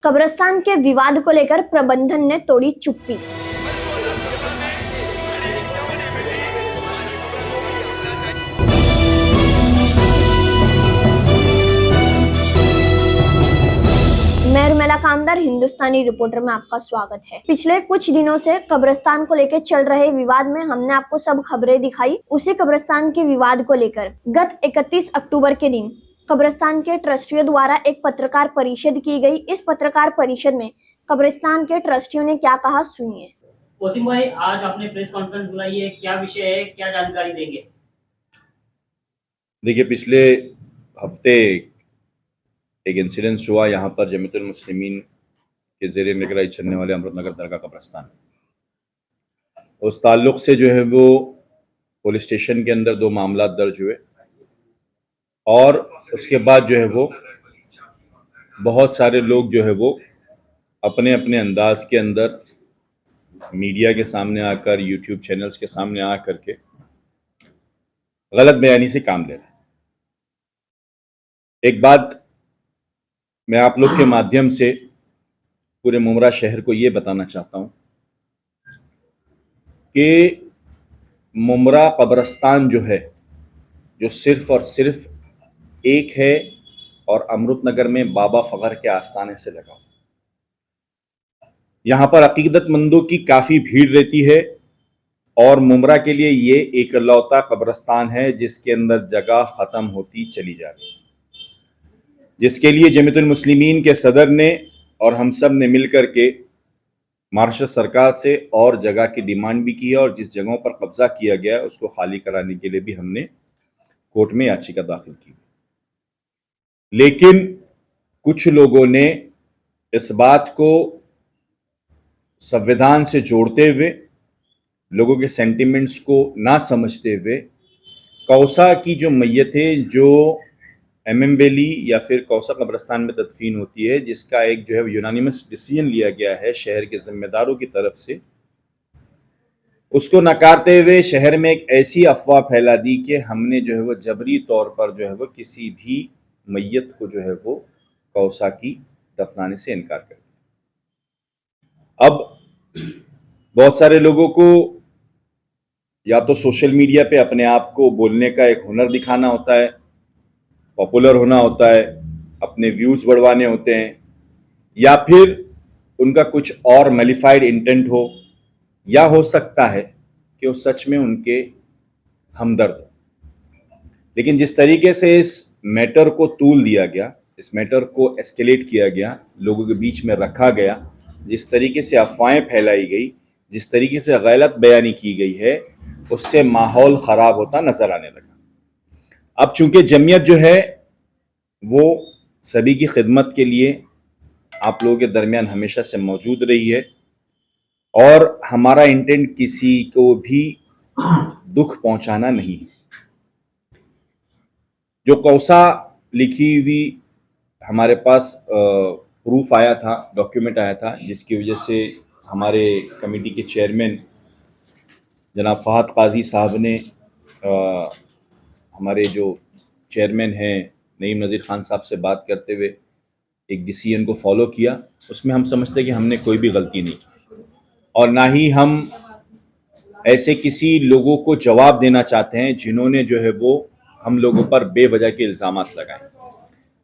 कब्रिस्तान के विवाद को लेकर प्रबंधन ने तोड़ी चुप्पी। मैं रुमेला कामदार हिंदुस्तानी रिपोर्टर में आपका स्वागत है। पिछले कुछ दिनों से कब्रिस्तान को लेकर चल रहे विवाद में हमने आपको सब खबरें दिखाई। उसी कब्रिस्तान के विवाद को लेकर गत 31 अक्टूबर के दिन कब्रिस्तान के ट्रस्टियों द्वारा एक पत्रकार परिषद की गई। इस पत्रकार परिषद में कब्रिस्तान के ट्रस्टियों ने क्या कहा, सुनिए। वसीम भाई, आज आपने प्रेस कॉन्फ्रेंस बुलाई है, क्या विषय है, क्या जानकारी देंगे? देखिए, पिछले हफ्ते एक इंसिडेंस हुआ यहाँ पर जमीयतुल मुस्लिमीन के ज़ेरे निगरानी चलने वाले अमृतनगर दरगाह कब्रिस्तान। उस ताल्लुक़ से जो है वो पुलिस स्टेशन के अंदर 2 मामला दर्ज हुए और उसके बाद जो है वो बहुत सारे लोग जो है वो अपने अपने अंदाज के अंदर मीडिया के सामने आकर, यूट्यूब चैनल्स के सामने आकर के गलत बयानी से काम ले रहे हैं। एक बात मैं आप लोग के माध्यम से पूरे मुमरा शहर को ये बताना चाहता हूँ कि मुमरा कब्रिस्तान जो है, जो सिर्फ़ और सिर्फ एक है और अमृतनगर में बाबा फ़खर के आस्थाने से लगा, यहाँ पर अकीदतमंदों की काफ़ी भीड़ रहती है और मुमरा के लिए ये एकलौता कब्रिस्तान है जिसके अंदर जगह ख़त्म होती चली जा रही है, जिसके लिए जमीयतुल मुस्लिमीन के सदर ने और हम सब ने मिलकर के महाराष्ट्र सरकार से और जगह की डिमांड भी की है और जिस जगहों पर कब्जा किया गया है उसको खाली कराने के लिए भी हमने कोर्ट में याचिका दाखिल की। लेकिन कुछ लोगों ने इस बात को संविधान से जोड़ते हुए, लोगों के सेंटिमेंट्स को ना समझते हुए, कौसा की जो मैयतें जो MM वैली या फिर कौसा कब्रिस्तान में तदफीन होती है, जिसका एक जो है यूनानिमस डिसीजन लिया गया है शहर के जिम्मेदारों की तरफ से, उसको नकारते हुए शहर में एक ऐसी अफवाह फैला दी कि हमने जो है वो जबरी तौर पर जो है वो किसी भी मैयत को जो है वो कौसा की दफनाने से इनकार कर दिया। अब बहुत सारे लोगों को या तो सोशल मीडिया पे अपने आप को बोलने का एक हुनर दिखाना होता है, पॉपुलर होना होता है, अपने व्यूज़ बढ़वाने होते हैं, या फिर उनका कुछ और मैलिफाइड इंटेंट हो, या हो सकता है कि वो सच में उनके हमदर्द हो। लेकिन जिस तरीके से इस मैटर को तूल दिया गया, इस मैटर को एस्केलेट किया गया, लोगों के बीच में रखा गया, जिस तरीके से अफवाहें फैलाई गई, जिस तरीके से गलत बयानी की गई है, उससे माहौल ख़राब होता नज़र आने लगा। अब चूंकि जमीयत जो है वो सभी की खिदमत के लिए आप लोगों के दरमियान हमेशा से मौजूद रही है और हमारा इंटेंट किसी को भी दुख पहुंचाना नहीं है। जो कौसा लिखी हुई हमारे पास प्रूफ आया था, डॉक्यूमेंट आया था, जिसकी वजह से हमारे कमेटी के चेयरमैन जनाब फहद काजी साहब ने हमारे जो चेयरमैन हैं नईम नज़ीर खान साहब से बात करते हुए एक डिसीजन को फॉलो किया। उसमें हम समझते हैं कि हमने कोई भी गलती नहीं की और ना ही हम ऐसे किसी लोगों को जवाब देना चाहते हैं जिन्होंने जो है वो हम लोगों पर बेवजह के इल्ज़ामात लगाए।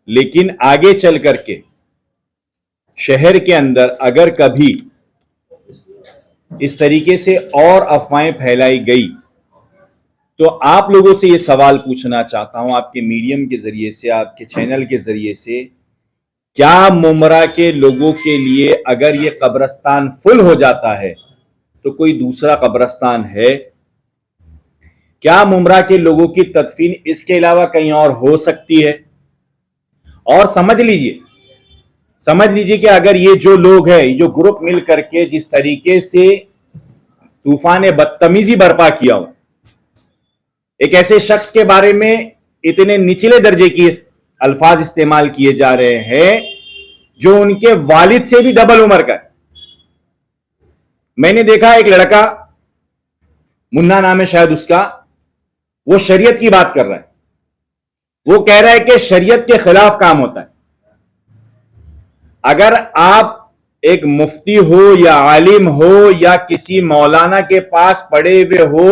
लेकिन आगे चल करके शहर के अंदर अगर कभी इस तरीके से और अफवाहें फैलाई गई तो आप लोगों से ये सवाल पूछना चाहता हूं, आपके मीडियम के जरिए से, आपके चैनल के जरिए से, क्या मुमरा के लोगों के लिए अगर ये कब्रिस्तान फुल हो जाता है तो कोई दूसरा कब्रिस्तान है? क्या मुमरा के लोगों की तदफीन इसके अलावा कहीं और हो सकती है? और समझ लीजिए कि अगर ये जो लोग हैं, ये जो ग्रुप मिल करके जिस तरीके से तूफान बदतमीजी बर्पा किया हो, एक ऐसे शख्स के बारे में इतने निचले दर्जे की अल्फाज इस्तेमाल किए जा रहे हैं जो उनके वालिद से भी डबल उम्र का है। मैंने देखा एक लड़का, मुन्ना नाम है शायद उसका, वो शरीयत की बात कर रहा है, वो कह रहा है कि शरीयत के खिलाफ काम होता है। अगर आप एक मुफ्ती हो या आलिम हो या किसी मौलाना के पास पढ़े हुए हो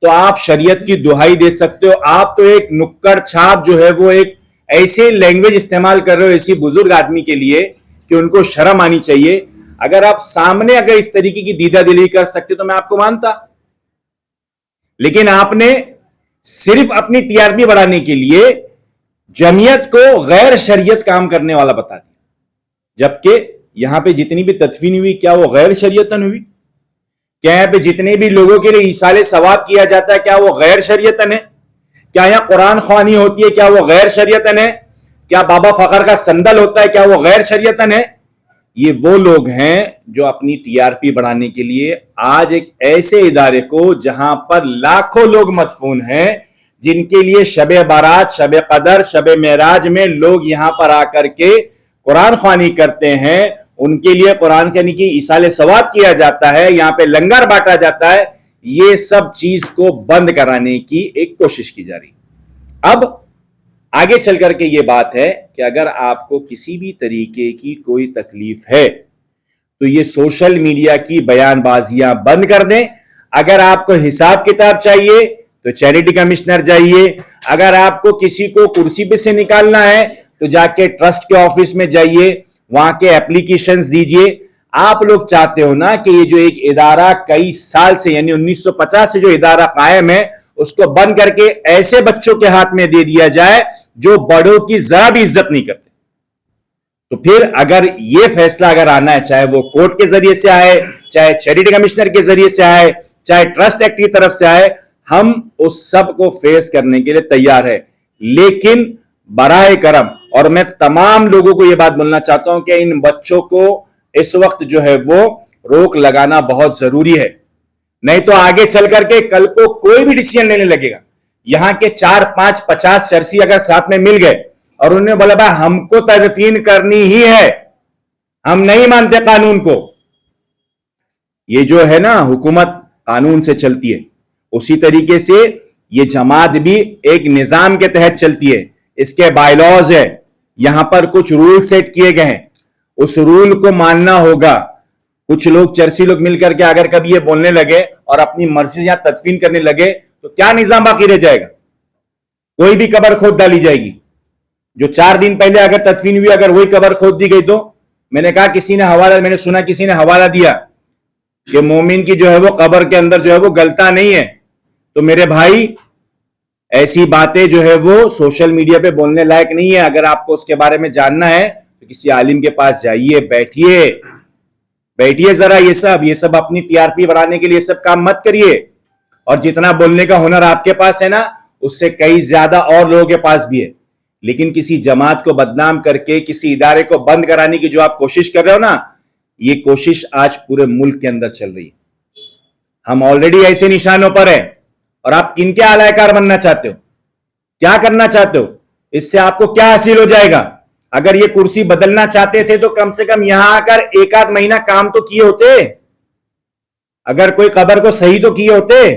तो आप शरीयत की दुहाई दे सकते हो। आप तो एक नुक्कड़ छाप जो है वो एक ऐसे लैंग्वेज इस्तेमाल कर रहे हो ऐसी बुजुर्ग आदमी के लिए कि उनको शर्म आनी चाहिए। अगर आप सामने अगर इस तरीके की दीदा दिली कर सकते तो मैं आपको मानता, लेकिन आपने सिर्फ अपनी टीआरपी बढ़ाने के लिए जमीयत को गैर शरीयत काम करने वाला बता दिया। जबकि यहां पे जितनी भी तदफीन हुई क्या वो गैर शरीयतन हुई? क्या यहां पे जितने भी लोगों के लिए ईसाले सवाब किया जाता है क्या वो गैर शरीयतन है? क्या यहां कुरान ख्वानी होती है क्या वो गैर शरीयतन है? क्या बाबा फखर का संदल होता है क्या वो गैर शरीयतन है? ये वो लोग हैं जो अपनी टीआरपी बढ़ाने के लिए आज एक ऐसे इदारे को जहां पर लाखों लोग मदफून हैं, जिनके लिए शबे बारात, शबे कदर, शबे मेराज में लोग यहां पर आकर के कुरान ख्वानी करते हैं, उनके लिए कुरान खानी की इसाले सवाब किया जाता है, यहां पे लंगर बांटा जाता है, ये सब चीज को बंद कराने की एक कोशिश की जा रही। अब आगे चल करके ये बात है कि अगर आपको किसी भी तरीके की कोई तकलीफ है तो ये सोशल मीडिया की बयानबाजियां बंद कर दें। अगर आपको हिसाब किताब चाहिए तो चैरिटी कमिश्नर जाइए। अगर आपको किसी को कुर्सी पे से निकालना है तो जाके ट्रस्ट के ऑफिस में जाइए, वहां के एप्लीकेशंस दीजिए। आप लोग चाहते हो ना कि ये जो एक इदारा कई साल से यानी 1950 से जो इदारा कायम है उसको बंद करके ऐसे बच्चों के हाथ में दे दिया जाए जो बड़ों की जरा भी इज्जत नहीं करते। तो फिर अगर ये फैसला अगर आना है, चाहे वो कोर्ट के जरिए से आए, चाहे चैरिटी कमिश्नर के जरिए से आए, चाहे ट्रस्ट एक्ट की तरफ से आए, हम उस सब को फेस करने के लिए तैयार है। लेकिन बराए करम, और मैं तमाम लोगों को यह बात बोलना चाहता हूं कि इन बच्चों को इस वक्त जो है वो रोक लगाना बहुत जरूरी है, नहीं तो आगे चल करके कल को कोई भी डिसीजन लेने लगेगा। यहां के 4, 5, 50 चर्सी अगर साथ में मिल गए और उन्होंने बोला भाई हमको तदफीन करनी ही है, हम नहीं मानते कानून को, ये जो है ना हुकूमत कानून से चलती है, उसी तरीके से ये जमात भी एक निजाम के तहत चलती है, इसके बायलॉज है, यहां पर कुछ रूल सेट किए गए हैं, उस रूल को मानना होगा। कुछ लोग चर्सी लोग मिलकर के अगर कभी ये बोलने लगे और अपनी मर्जी से यहां तदफीन करने लगे तो क्या निजाम बाकी रह जाएगा? कोई भी कब्र खोद डाली जाएगी। जो 4 दिन पहले अगर तदफीन हुई अगर वही कब्र खोद दी गई तो मैंने कहा मैंने सुना किसी ने हवाला दिया कि मोमिन की जो है वो कब्र के अंदर जो है वो गलता नहीं है। तो मेरे भाई ऐसी बातें जो है वो सोशल मीडिया पे बोलने लायक नहीं है। अगर आपको उसके बारे में जानना है तो किसी आलिम के पास जाइए, बैठिए जरा, ये सब अपनी टीआरपी बढ़ाने के लिए सब काम मत करिए। और जितना बोलने का हुनर आपके पास है ना, उससे कई ज्यादा और लोगों के पास भी है। लेकिन किसी जमात को बदनाम करके किसी इदारे को बंद कराने की जो आप कोशिश कर रहे हो ना, ये कोशिश आज पूरे मुल्क के अंदर चल रही है। हम ऑलरेडी ऐसे निशानों पर है और आप किनके आलायकार बनना चाहते हो? क्या करना चाहते हो? इससे आपको क्या हासिल हो जाएगा? अगर ये कुर्सी बदलना चाहते थे तो कम से कम यहां आकर 1 आध महीना काम तो किए होते, अगर कोई खबर को सही तो किए होते।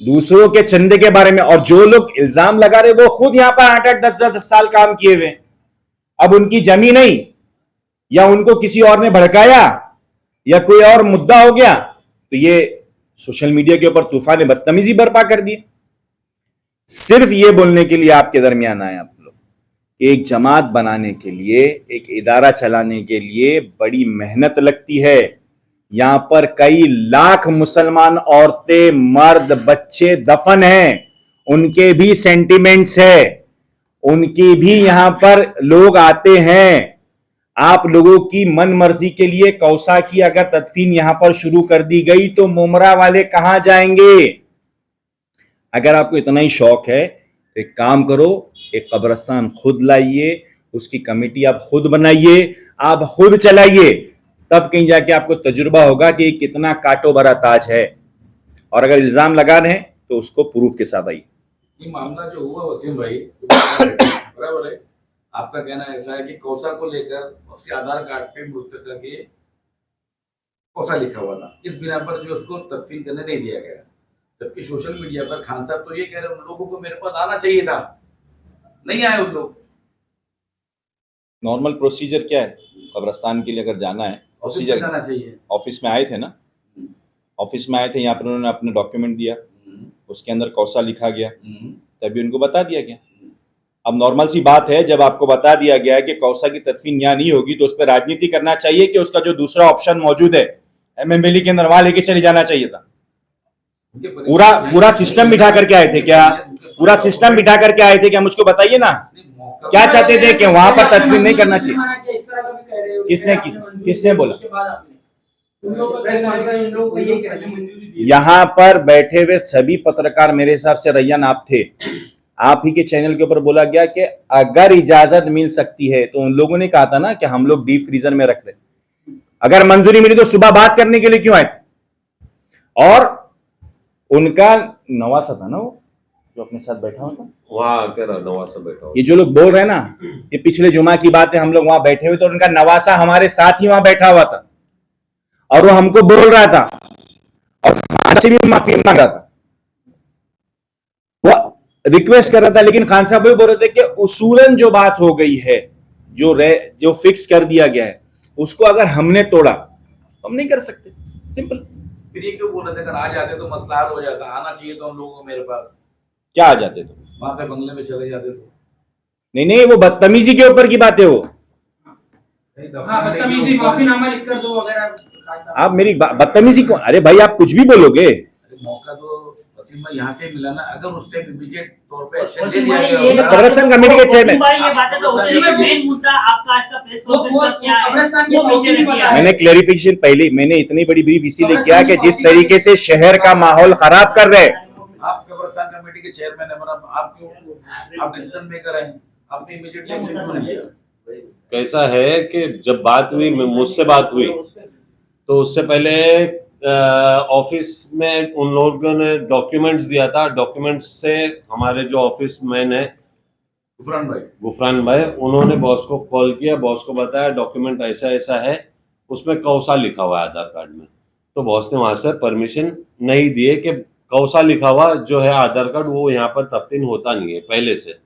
दूसरों के चंदे के बारे में, और जो लोग इल्जाम लगा रहे वो खुद यहां पर 8-8, 10-10 साल काम किए हुए, अब उनकी जमी नहीं, या उनको किसी और ने भड़काया या कोई और मुद्दा हो गया तो ये सोशल मीडिया के ऊपर तूफान बदतमीजी बर्पा कर दी। सिर्फ ये बोलने के लिए आपके दरमियान आए आप लोग, एक जमात बनाने के लिए, एक इदारा चलाने के लिए बड़ी मेहनत लगती है। यहां पर कई लाख मुसलमान औरतें, मर्द, बच्चे दफन हैं, उनके भी सेंटिमेंट्स है, उनकी भी यहां पर लोग आते हैं। आप लोगों की मन मर्जी के लिए कौसा की अगर तदफीन यहां पर शुरू कर दी गई तो मुमरा वाले कहां जाएंगे? अगर आपको इतना ही शौक है तो एक काम करो, एक कब्रिस्तान खुद लाइए, उसकी कमेटी आप खुद बनाइए, आप खुद चलाइए, तब कहीं जाके आपको तजुर्बा होगा कि कितना काटो भरा ताज है। और अगर इल्जाम लगा रहे हैं तो उसको प्रूफ के साथ आइए। ये मामला जो हुआ वसीम भाई बराबर है, आपका कहना ऐसा है कि कौसा को लेकर उसके आधार कार्ड पे मृतक के कौसा लिखा हुआ था, इस बिना पर जो उसको तदफीन करने नहीं दिया गया। जबकि सोशल मीडिया पर खान साहब तो ये कह रहे हैं उन लोगों को मेरे पास आना चाहिए था, नहीं आए उन लोग। नॉर्मल प्रोसीजर क्या है कब्रिस्तान के लिए अगर जाना है? ऑफिस में प्रोसीजर जाना चाहिए। ऑफिस में आए थे ना, ऑफिस में आए थे, यहाँ पर उन्होंने अपने डॉक्यूमेंट दिया, उसके अंदर कौसा लिखा गया, तभी उनको बता दिया गया। अब नॉर्मल सी बात है, जब आपको बता दिया गया है कि कौसा की तदफीन यहाँ नहीं होगी तो उस पर राजनीति करना चाहिए कि उसका जो दूसरा ऑप्शन मौजूद है एमएमवेली के अंदर, वहां लेके चले जाना चाहिए था। पूरा सिस्टम बिठा करके आए थे क्या? पूरा सिस्टम बिठा करके आए थे क्या? मुझको बताइए ना, क्या चाहते थे कि वहां पर तदफीन नहीं करना चाहिए? किसने बोला? यहाँ पर बैठे हुए सभी पत्रकार, मेरे हिसाब से रैयन आप थे, आप ही के चैनल के ऊपर बोला गया कि अगर इजाजत मिल सकती है, तो उन लोगों ने कहा था ना कि हम लोग डीप फ्रीजर में रख रहे, अगर मंजूरी मिली तो सुबह बात करने के लिए क्यों आए थे? और उनका नवासा था ना वो जो अपने साथ बैठा हुआ था, वहां आकर नवासा बैठा हुआ। ये जो लोग बोल रहे हैं ना, ये पिछले जुमा की बात है, हम लोग वहां बैठे हुए थे और उनका नवासा हमारे साथ ही वहां बैठा हुआ था और वो हमको बोल रहा था और खान से भी माफी मांग रहा था, वो रिक्वेस्ट कर रहा था, लेकिन खान साहब भी बोल रहे थे कि उसूलन जो बात हो गई है, जो फिक्स कर दिया गया है, उसको अगर हमने तोड़ा तो हम नहीं कर सकते, सिंपल। फिर ये क्यों बोल रहे थे अगर आ जाते तो मसला हल हो जाता, आना चाहिए तो हम लोगों को, मेरे पास क्या आ जाते तो वहां पे बंगले में चले जाते तो। नहीं, वो बदतमीजी के ऊपर की बात है वो। बदतमीजी, माफीनामा लिख कर दो अगर आप मेरी बदतमीजी को, अरे भाई आप कुछ भी बोलोगे। मौका तो वसीम भाई यहाँ से मिला ना, अगर उस टाइम इमीडिएट तौर पे एक्शन ले वसीम लिया भाई, गया ये होता। प्रदर्शन कमेटी के चेयरमैन, वसीम भाई, ये बातें तो होती है, मेन मुद्दा आपका आज का प्रेस कॉन्फ्रेंस का क्या है, कब्रिस्तान की वो विषय बाउंड्री में किया है। मैंने क्लेरिफिकेशन पहले, मैंने इतनी बड़ी ब्रीफ इसीलिए किया कि जिस तरीके से शहर का माहौल खराब कर रहे, आप कब्रिस्तान कमेटी के चेयरमैन है, मतलब आप क्यों, आप डिसीजन मेकर हैं, आपने इमीडिएटली एक्शन क्यों नहीं लिया? कैसा है कि जब बात हुई, मुझसे बात हुई, तो उससे पहले ऑफिस में उन लोगों ने डॉक्यूमेंट्स दिया था। डॉक्यूमेंट्स से हमारे जो ऑफिस मैन है गुफरान भाई, उन्होंने बॉस को कॉल किया, बॉस को बताया डॉक्यूमेंट ऐसा ऐसा है, उसमें कौसा लिखा हुआ है आधार कार्ड में। तो बॉस ने वहां से परमिशन नहीं दिए कि कौसा लिखा हुआ जो है आधार कार्ड, वो यहाँ पर तफ्तीन होता नहीं है पहले से।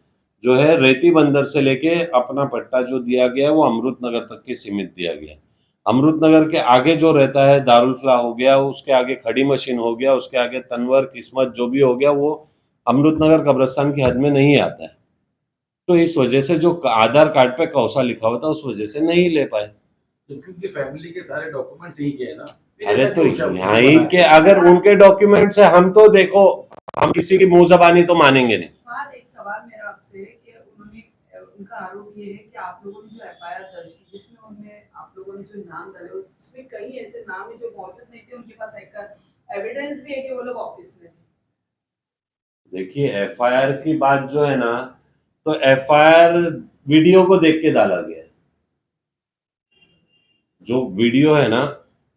जो है रेती बंदर से लेके अपना पट्टा जो दिया गया है वो अमृत नगर तक के सीमित दिया गया है। अमृत नगर के आगे जो रहता है दारुल फलाह हो गया, उसके आगे खड़ी मशीन हो गया, उसके आगे तनवर किस्मत जो भी हो गया, वो अमृत नगर कब्रिस्तान की हद में नहीं आता है। तो इस वजह से जो आधार कार्ड पे कौसा लिखा हुआ था उस वजह से नहीं ले पाए। क्योंकि फैमिली के सारे डॉक्यूमेंट्स यही के है ना। अरे तो यहाँ ही के अगर उनके डॉक्यूमेंट्स है, हम तो देखो, हम किसी की मुंह जबानी तो मानेंगे नहीं। एक सवाल मेरा आपसे कि उन्होंने, उनका आरोप ये है कि आप लोगों ने जो एफआईआर दर्ज की जिसमें उन्होंने, आप लोगों ने जो नाम डाले उसमें कई ऐसे नाम है जो मौजूद नहीं थे, उनके पास एक एविडेंस भी है कि वो लोग ऑफिस में थे। देखिए एफआईआर की बात जो है ना, तो एफआईआर वीडियो को देख के डाला गया है। जो वीडियो है ना,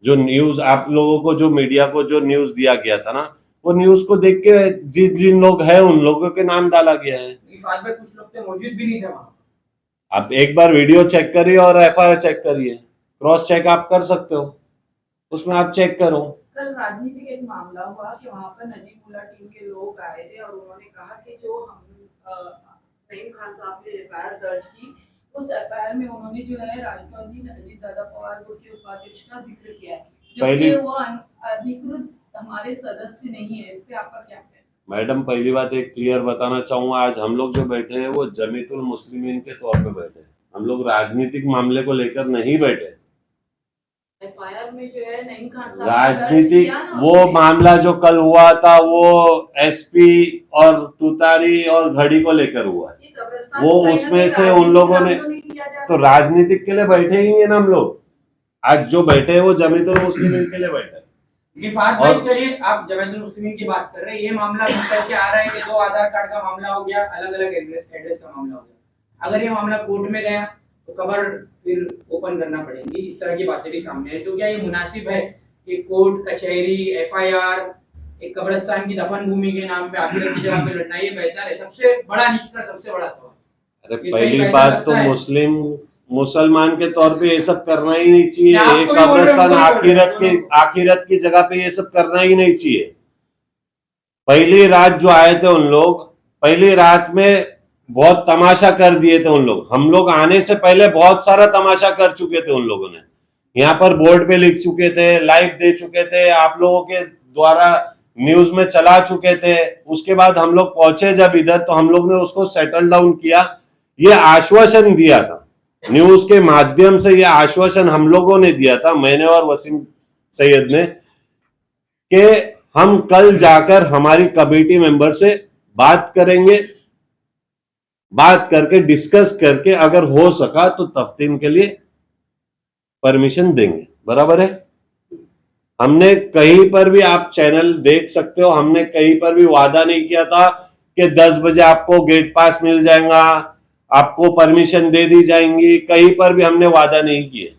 जो न्यूज आप लोगों को, जो मीडिया को जो न्यूज दिया गया था ना, वो न्यूज को देख के जिन लोग हैं उन लोगों के नाम डाला गया है। इफाद में कुछ लोग तो मौजूद भी नहीं थे वहां। आप एक बार वीडियो चेक करिए और एफआईआर चेक करिए, क्रॉस चेक आप कर सकते हो, उसमें आप चेक करो। कल राजनीतिक एक मामला हुआ कि वहां पर नजीमुल्लाह टीम के लोग आए थे और उन्होंने कहा कि जो हम नईम खान साहब ने एफआईआर दर्ज की, उस एफआईआर में उन्होंने जो है राष्ट्रवादी अजीत दादा पवार गुट के उपाध्यक्ष का जिक्र किया है, जो कि वो अधिकृत हमारे सदस्य नहीं है। इस पे आपका क्या कहना है? मैडम, पहली बात एक क्लियर बताना चाहूंगा, आज हम लोग जो बैठे हैं वो जमीयतुल मुस्लिमीन के तौर पे बैठे हैं, हम लोग राजनीतिक मामले को लेकर नहीं बैठे। एफआईआर में जो है नईम खान साहब राजनीतिक वो मामला जो कल हुआ था वो एसपी और तुतारी और घड़ी को लेकर हुआ है, वो उसमें से उन लोगों ने, तो राजनीतिक के लिए बैठे ही नहीं है ना हम लोग। आज जो बैठे हैं वो जमीयतुल मुस्लिमीन के लिए बैठे हैं। इफाद भाई, चलिए आप जमीयतुल मुस्लिमीन की बात कर रहे हैं, ये मामला निकल के आ रहा है कि दो आधार कार्ड का मामला हो गया, अलग अलग एड्रेस का मामला हो गया। अगर ये मामला कोर्ट में गया तो कबर फिर ओपन करना पड़ेगी, इस तरह की बातें भी सामने है। तो क्या ये मुनासिब है कि कोर्ट कचहरी एफआईआर एक कब्रिस्तान की दफन भूमि के नाम पे आखिरत की जगह पे लड़ना ये बेहतर है? सबसे बड़ा निचकर सबसे बड़ा सवाल। अरे पहली बात तो मुसलमान के तौर पे ये सब करना ही नहीं चाहिए। एक कब्रिस्तान आखिरत की जगह पे ये सब करना ही नहीं चाहिए। पहली रात जो आए थे उन लोग, पहली रात में बहुत तमाशा कर दिए थे उन लोग। हम लोग आने से पहले बहुत सारा तमाशा कर चुके थे उन लोगों ने। यहाँ पर बोर्ड पे लिख चुके थे, लाइव दे चुके थे, आप लोगों के द्वारा न्यूज में चला चुके थे। उसके बाद हम लोग पहुंचे जब इधर, तो हम लोग ने उसको सेटल डाउन किया। ये आश्वासन दिया था न्यूज के माध्यम से, ये आश्वासन हम लोगों ने दिया था, मैंने और वसीम सैयद ने, कि हम कल जाकर हमारी कमेटी मेंबर से बात करेंगे, बात करके डिस्कस करके अगर हो सका तो तफ्तीन के लिए परमिशन देंगे। बराबर है। हमने कहीं पर भी, आप चैनल देख सकते हो, हमने कहीं पर भी वादा नहीं किया था कि 10 बजे आपको गेट पास मिल जाएगा, आपको परमिशन दे दी जाएंगी। कहीं पर भी हमने वादा नहीं किए।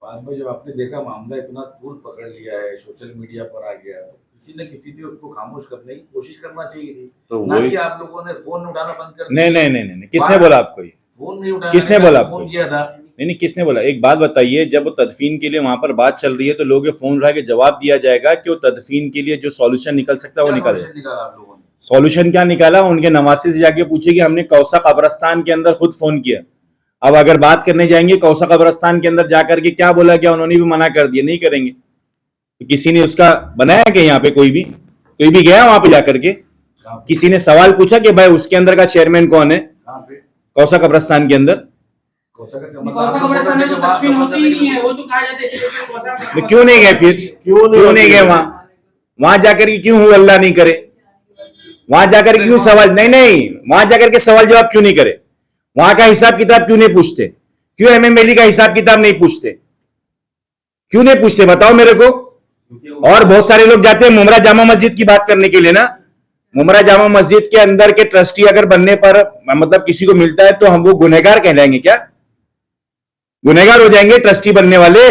बाद में जब आपने देखा मामला इतना तूल पकड़ लिया है, सोशल मीडिया पर आ गया, तो किसी न किसी ने उसको खामोश करने की कोशिश करना चाहिए थी। तो ना वही, कि आप लोगों ने फोन उठाना बंद कर नहीं नहीं नहीं नहीं, किसने बोला आपको ये? फोन नहीं उठाना, किसने बोला आपको? फोन किया था। नहीं नहीं, किसने बोला? एक बात बताइए, जब वो तदफीन के लिए वहां पर बात चल रही है तो लोगों के फोन उठा के जवाब दिया जाएगा कि वो तदफीन के लिए जो सॉल्यूशन निकल सकता है वो निकाले। निकाला आप लोगों ने? सॉल्यूशन क्या निकाला? उनके नवासी से जाके पूछे कि हमने कौसा कब्रस्तान के अंदर खुद फोन किया। अब अगर बात करने जाएंगे कौसा कब्रस्तान के अंदर जाकर के क्या बोला गया, उन्होंने भी मना कर दिया, नहीं करेंगे। तो किसी ने उसका बनाया कि यहाँ पे कोई भी गया वहां पे जाकर के? किसी ने सवाल पूछा कि भाई उसके अंदर का चेयरमैन कौन है कौसा कब्रस्तान के अंदर? कौसा कब्रिस्तान में तो तदफीन होती ही नहीं है, वो तो कहा जाता है कि कौसा तो क्यों नहीं गए फिर? क्यों नहीं गए वहां जाकर के? क्यों अल्लाह नहीं करे वहां जाकर के? क्यों सवाल नहीं वहां जाकर के सवाल जवाब क्यों नहीं करे? वहां का हिसाब किताब क्यों नहीं पूछते? क्यों एमएमएलई का हिसाब किताब नहीं पूछते? क्यों नहीं पूछते बताओ मेरे को। और बहुत सारे लोग जाते हैं मुमरा जामा मस्जिद की बात करने के लिए ना। मुमरा जामा मस्जिद के अंदर के ट्रस्टी अगर बनने पर मतलब किसी को मिलता है तो हम वो गुनहगार कहलाएंगे क्या? गुनहगार हो जाएंगे ट्रस्टी बनने वाले?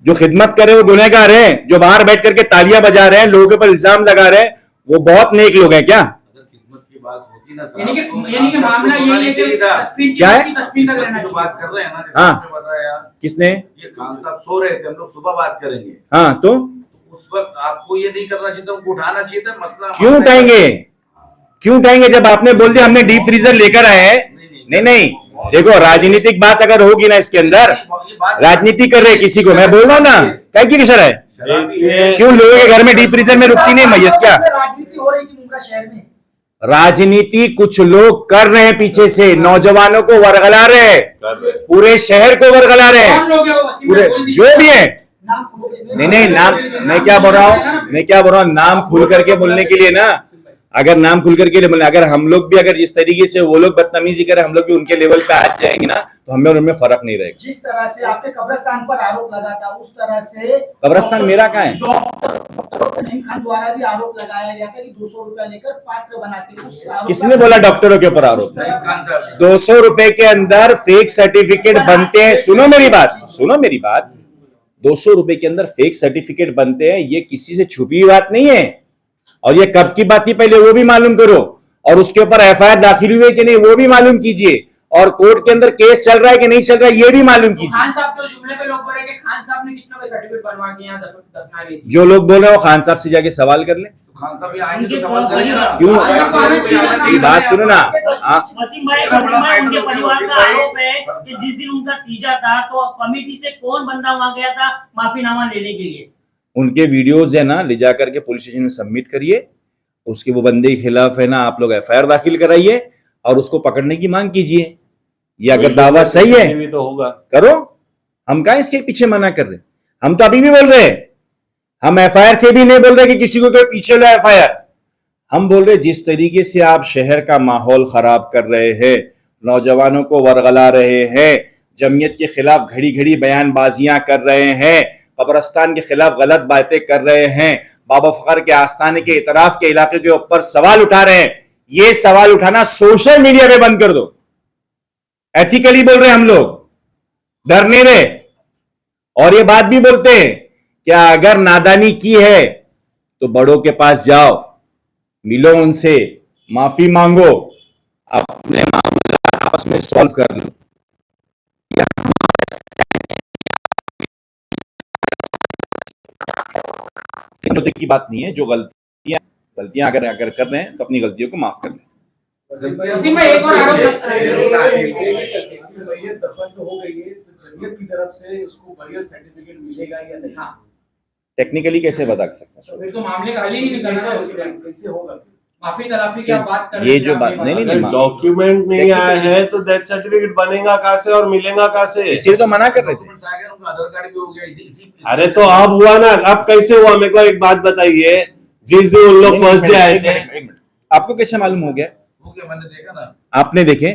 जो खिदमत करे वो गुनहगार है? जो बाहर बैठ करके तालियां बजा रहे हैं, लोगों के ऊपर इल्जाम लगा रहे हैं, वो बहुत नेक लोग हैं क्या? अगर खिदमत की बात होती ना साहब, यानी कि मामला यही है कि तदफीन क्या है? तदफीन तक रहना जो बात कर रहे हैं ना, जैसे हाँ। आपने बताया, किसने? ये खान साहब सो रहे थे, हम लोग सुबह बात करेंगे, हाँ तो उस वक्त आपको ये नहीं करना चाहिए था, उनको उठाना चाहिए था। मसला क्यों उठाएंगे? क्यों उठाएंगे जब आपने बोल दिया हमने डीप फ्रीजर लेकर आए हैं? नहीं देखो, राजनीतिक बात अगर होगी ना इसके अंदर, राजनीति कर रहे किसी को, मैं बोल रहा हूँ ना, क्या की किसर है? क्यों लोगों के घर में डीप फ्रीजर में रुकती नहीं मैयत क्या? राजनीति हो रही थी मुमरा शहर में। राजनीति कुछ लोग कर रहे हैं पीछे से, नौजवानों को वरगला रहे हैं, पूरे शहर को वरगला रहे हैं, कौन लोग हैं वो? वसीम पूरे भाई बोल दीजिए। जो भी है। नाम खोलो। नहीं नाम, मैं क्या बोल रहा हूँ नाम खुल करके बोलने के लिए ना। अगर नाम खुल करके बोले, अगर हम लोग भी अगर जिस तरीके से वो लोग बदतमीजी करें, हम लोग भी उनके लेवल पे आ जाएंगे ना, तो हमें और उनमें फर्क नहीं रहेगा। जिस तरह से आपने कब्रिस्तान पर आरोप लगा था, उस तरह से कब्रिस्तान मेरा कहाँ है? डॉक्टर नईम खान द्वारा भी आरोप लगाया गया था कि 200 रुपया लेकर पात्र बनाते। उस आरोप किसने बोला डॉक्टरों के ऊपर आरोप? खान साहब 200 रुपए के अंदर फेक सर्टिफिकेट बनते हैं। सुनो मेरी बात, 200 रुपए के अंदर फेक सर्टिफिकेट बनते हैं, ये किसी से छुपी हुई बात नहीं है। और ये कब की बात थी पहले वो भी मालूम करो, और उसके ऊपर एफआईआर दाखिल हुई है कि नहीं वो भी मालूम कीजिए, और कोर्ट के अंदर केस चल रहा है कि नहीं चल रहा है ये भी मालूम कीजिए। खान साहब के जुमले पे लोग बोल रहे हैं कि खान साहब ने कितनों के सर्टिफिकेट बनवा के यहाँ दफना रही थी। जो लोग बोल रहे हो खान साहब से जाके सवाल कर ले। तो खान साहब ये आएंगे तो सवाल करेंगे ना। क्यों? मेरी बात सुनो ना। वसीम भाई उनके परिवार का आरोप है कि जिस दिन उनका तीजा था तो कमेटी से कौन बंदा वहां गया था माफीनामा लेने के लिए? उनके वीडियोज है ना ले जा करके पुलिस स्टेशन में सबमिट करिए, उसके वो बंदे के खिलाफ है ना आप लोग एफआईआर दाखिल कराइए और उसको पकड़ने की मांग कीजिए। ये अगर दावा सही है भी तो होगा, करो, हम कहा इसके पीछे मना कर रहे? हम तो अभी भी बोल रहे हैं, हम एफआईआर से भी नहीं बोल रहे कि किसी को कोई पीछे लो एफआईआर। हम बोल रहे जिस तरीके से आप शहर का माहौल खराब कर रहे हैं, नौजवानों को वरगला रहे हैं, जमीयत के खिलाफ घड़ी घड़ी बयानबाजियां कर रहे हैं, कब्रस्तान के खिलाफ गलत बातें कर रहे हैं, बाबा फखर के आस्थाने के इतराफ के इलाके के ऊपर सवाल उठा रहे हैं, ये सवाल उठाना सोशल मीडिया पे बंद कर दो। एथिकली बोल रहे हैं हम लोग, डर नहीं रहे। और ये बात भी बोलते हैं क्या अगर नादानी की है तो बड़ों के पास जाओ, मिलो उनसे, माफी मांगो, अपने मामला आपस में सॉल्व कर लो। की बात नहीं है, जो गलतियां अगर कर रहे हैं तो अपनी गलतियों को माफ कर लें। वसीम भाई एक और आरोप मैयत दफन तो हो गई है, तो जमीयत की तरफ से उसको बरियल सर्टिफिकेट मिलेगा या नहीं? हाँ, टेक्निकली कैसे बता सकते हैं? तो फिर तो मामले का हल ही नहीं निकलना। कैसे होगा? माफी तलाफी की आप बात कर ये जो बात नहीं अगर डॉक्यूमेंट नहीं आए हैं तो डेथ सर्टिफिकेट बनेगा कहाँ से और मिलेगा कहाँ से? इसलिए तो मना कर रहे थे। डॉक्यूमेंट्स आ गए, उनका आधार कार्ड भी हो गया इसी अरे तो अब हुआ ना, अब कैसे हुआ? मेरे को एक बात बताइए, जिस दिन उन लोग फर्स्ट डे आए थे, एक मिनट, आपको कैसे मालूम हो गया? हो गया, मैंने देखा ना। आपने देखे,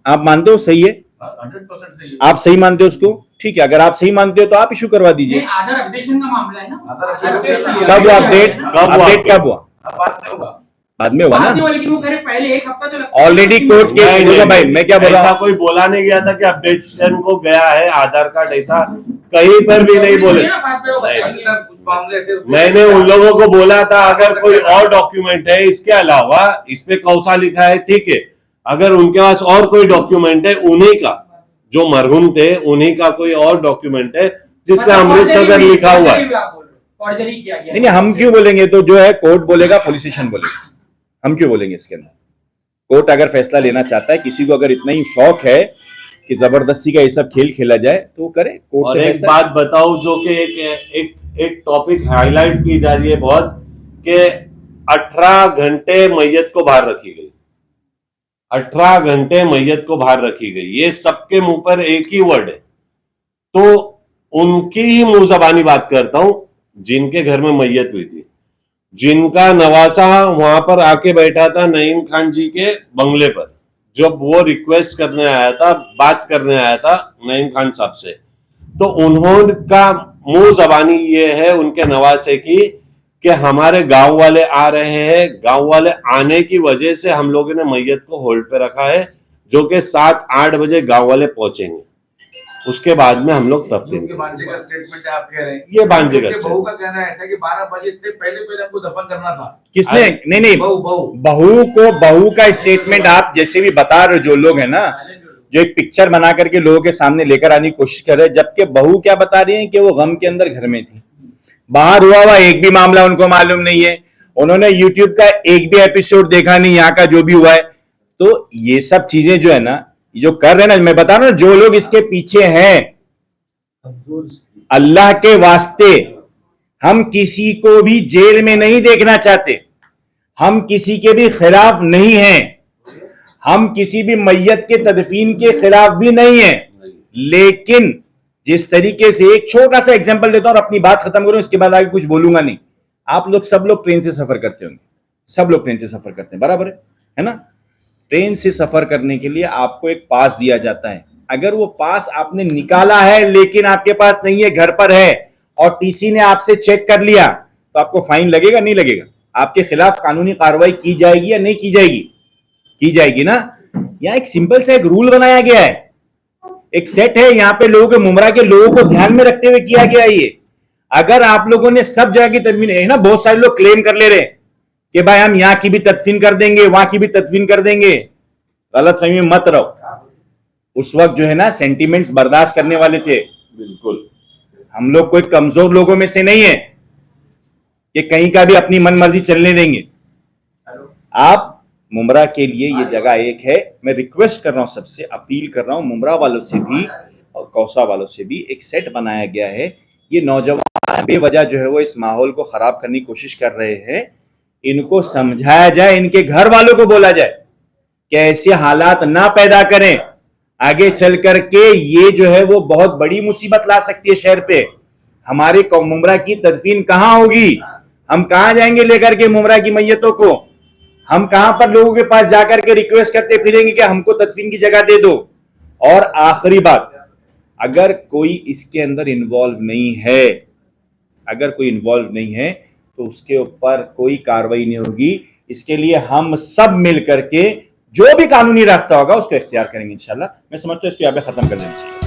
आप मानते हो सही है? 100% सही है। आप सही मानते हो उसको? ठीक है, अगर आप सही मानते हो तो आप इशू करवा दीजिए। आधार अपडेशन का मामला है ना। आधार अपडेशन कब हुआ अपडेट? अपडेट कब हुआ? अब बात नहीं होगा। बाद में हुआ बात ना। नहीं हुआ, लेकिन वो करे पहले एक हफ्ता तो लगता है। ऑलरेडी कोर्ट केस नहीं, देखो भाई, मैं क्या बोल रहा ऐसा हूँ, कोई बोला नहीं गया था कि अपडेशन को गया है आधार कार्ड, ऐसा कहीं पर भी नहीं बोले। ना, फाइल पे वो बताइए। सर, कुछ मामले ऐसे मैंने उन लोगों को बोला था अगर कोई और डॉक्यूमेंट है इसके अलावा, इसमें कौसा लिखा है ठीक है, अगर उनके पास और कोई डॉक्यूमेंट है, उन्हीं का जो मरहूम थे उन्हीं का कोई और डॉक्यूमेंट है जिसमें अमृतनगर लिखा हुआ है। फॉर्जरी किया गया। नहीं हम क्यों बोलेंगे? तो जो है कोर्ट बोलेगा, पुलिस स्टेशन बोलेगा, हम क्यों बोलेंगे इसके अंदर? कोर्ट अगर फैसला लेना चाहता है, किसी को अगर इतना ही शौक है कि जबरदस्ती का ये सब खेल खेला जाए तो वो करे, कोर्ट और से एक फैसला। बात बताओ जो कि एक टॉपिक हाईलाइट की जा रही है बहुत, कि 18 घंटे मैयत को बाहर रखी गई, 18 घंटे मैयत को बाहर रखी गई, ये सबके मुंह पर एक ही वर्ड है। तो उनकी ही मुंह जबानी बात करता हूं जिनके घर में मैयत हुई थी, जिनका नवासा वहां पर आके बैठा था नईम खान जी के बंगले पर, जब वो रिक्वेस्ट करने आया था, बात करने आया था नईम खान साहब से, तो उन्होंने मुंह जबानी ये है उनके नवासे की कि हमारे गांव वाले आ रहे हैं, गांव वाले आने की वजह से हम लोगों ने मैयत को होल्ड पे रखा है, जो कि 7-8 बजे गांव वाले पहुंचेंगे, उसके बाद में हम लोग तफ्तीश। उनके भांजे का स्टेटमेंट आप कह रहे हैं, ये भांजे का उनके बहू का कहना है ऐसा कि 12 बजे से पहले हमको दफन करना था। किसने? नहीं बहू का स्टेटमेंट आप जैसे भी बता रहे हो, जो लोग है ना, जो एक पिक्चर बना करके लोगों के सामने लेकर आने की कोशिश कर रहे हैं, जबकि बहू क्या बता रही है कि वो गम के अंदर घर में थी, बाहर हुआ एक भी मामला उनको मालूम नहीं है, उन्होंने यूट्यूब का एक भी एपिसोड देखा नहीं यहाँ का जो भी हुआ है। तो ये सब चीजें जो है ना, जो कर रहे हैं ना, मैं बता रहा हूं, जो लोग इसके पीछे हैं, अल्लाह के वास्ते हम किसी को भी जेल में नहीं देखना चाहते, हम किसी के भी खिलाफ नहीं हैं, हम किसी भी मैयत के तदफीन के खिलाफ भी नहीं हैं, लेकिन जिस तरीके से, एक छोटा सा एग्जांपल देता हूं और अपनी बात खत्म करूं, इसके बाद आगे कुछ बोलूंगा नहीं। आप लोग सब लोग ट्रेन से सफर करते होंगे, सब लोग ट्रेन से सफर करते हैं, बराबर है ना? ट्रेन से सफर करने के लिए आपको एक पास दिया जाता है, अगर वो पास आपने निकाला है लेकिन आपके पास नहीं है, घर पर है, और टीसी ने आपसे चेक कर लिया, तो आपको फाइन लगेगा नहीं लगेगा? आपके खिलाफ कानूनी कार्रवाई की जाएगी या नहीं की जाएगी? की जाएगी ना। यहाँ एक सिंपल सा एक रूल बनाया गया है, एक सेट है, यहाँ पे लोगों के मुमरा के लोगों को ध्यान में रखते हुए किया गया है ये। अगर आप लोगों ने सब जगह की तदफीन है ना, बहुत सारे लोग क्लेम कर ले रहे कि भाई हम यहाँ की भी तदफीन कर देंगे, वहां की भी तदफीन कर देंगे, गलत फहमी में मत रहो। उस वक्त जो है ना, सेंटिमेंट्स बर्दाश्त करने वाले थे, बिल्कुल हम लोग कोई कमजोर लोगों में से नहीं है कि कहीं का भी अपनी मनमर्जी चलने देंगे। आप मुमरा के लिए ये जगह एक है, मैं रिक्वेस्ट कर रहा हूं सबसे, अपील कर रहा हूं मुमरा वालों से भी और कौसा वालों से भी, एक सेट बनाया गया है। ये नौजवान बेवजह जो है वो इस माहौल को खराब करने की कोशिश कर रहे हैं, इनको समझाया जाए, इनके घर वालों को बोला जाए कि ऐसे हालात ना पैदा करें, आगे चल करके ये जो है वो बहुत बड़ी मुसीबत ला सकती है शहर पे। हमारे मुमरा की तदफीन कहां होगी? हम कहां जाएंगे लेकर के मुमरा की मैयतों को? हम कहां पर लोगों के पास जाकर के रिक्वेस्ट करते फिरेंगे कि हमको तदफीन की जगह दे दो? और आखिरी बात, अगर कोई इसके अंदर इन्वॉल्व नहीं है, अगर कोई इन्वॉल्व नहीं है तो उसके ऊपर कोई कार्रवाई नहीं होगी। इसके लिए हम सब मिल करके जो भी कानूनी रास्ता होगा उसको इख्तियार करेंगे इंशाल्लाह। मैं समझता हूं इसको यहाँ पे खत्म कर देना चाहिए।